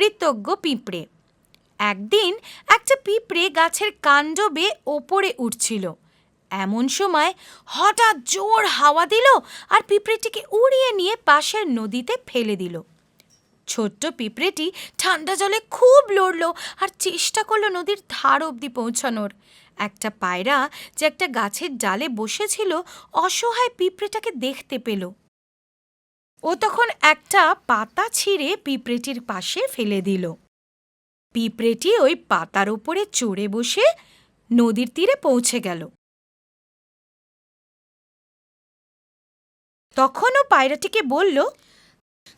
কৃতজ্ঞ পিঁপড়ে। একদিন একটা পিঁপড়ে গাছের কাণ্ড বেয়ে ওপরে উঠছিল। এমন সময় হঠাৎ জোর হাওয়া দিল আর পিঁপড়েটিকে উড়িয়ে নিয়ে পাশের নদীতে ফেলে দিল। ছোট্ট পিঁপড়েটি ঠান্ডা জলে খুব লড়ল আর চেষ্টা করলো নদীর ধার অবধি পৌঁছানোর। একটা পায়রা যে একটা গাছের ডালে বসেছিল অসহায় পিঁপড়েটাকে দেখতে পেল। ও তখন একটা পাতা ছিঁড়ে পিঁপড়েটির পাশে ফেলে দিল। পিঁপড়েটি ওই পাতার উপরে চড়ে বসে নদীর তীরে পৌঁছে গেল। তখন ও পায়রাটিকে বলল,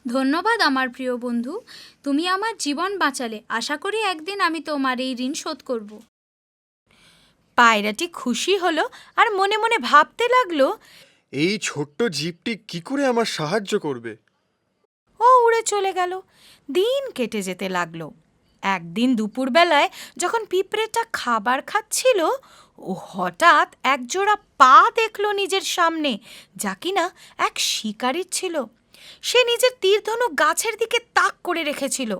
ধন্যবাদ আমার প্রিয় বন্ধু, তুমি আমার জীবন বাঁচালে। আশা করি একদিন আমি তোমার এই ঋণ শোধ করব। পায়রাটি খুশি হলো আর মনে মনে ভাবতে লাগলো, এই ছোট্ট জীবটি কি করে আমার সাহায্য করবে। ও উড়ে চলে গেল। দিন কেটে যেতে লাগলো। একদিন দুপুরবেলায় যখন পিঁপড়েটা খাবার খাচ্ছিল, ও হঠাৎ একজোড়া পা দেখলো নিজের সামনে, যা কিনা এক শিকারীর ছিল। সে নিজের তীরধনুক গাছের দিকে তাক করে রেখেছিল।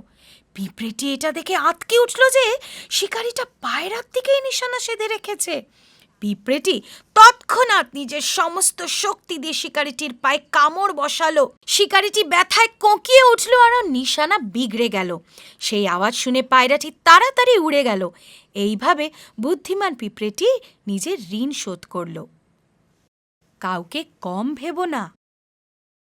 পিঁপড়েটি এটা দেখে আঁতকে উঠল যে শিকারীটা পায়রার দিকেই নিশানা সেধে রেখেছে। পিঁপড়েটি তৎক্ষণাৎ নিজের সমস্ত শক্তি দিয়ে শিকারীটির পায়ে কামড় বসালো। শিকারীটি ব্যথায় কোঁকিয়ে উঠল আর নিশানা বিগড়ে গেল। সেই আওয়াজ শুনে পায়রাটি তাড়াতাড়ি উড়ে গেল। এইভাবে বুদ্ধিমান পিঁপড়েটি নিজের ঋণ শোধ করল। কাউকে কম ভেবো না।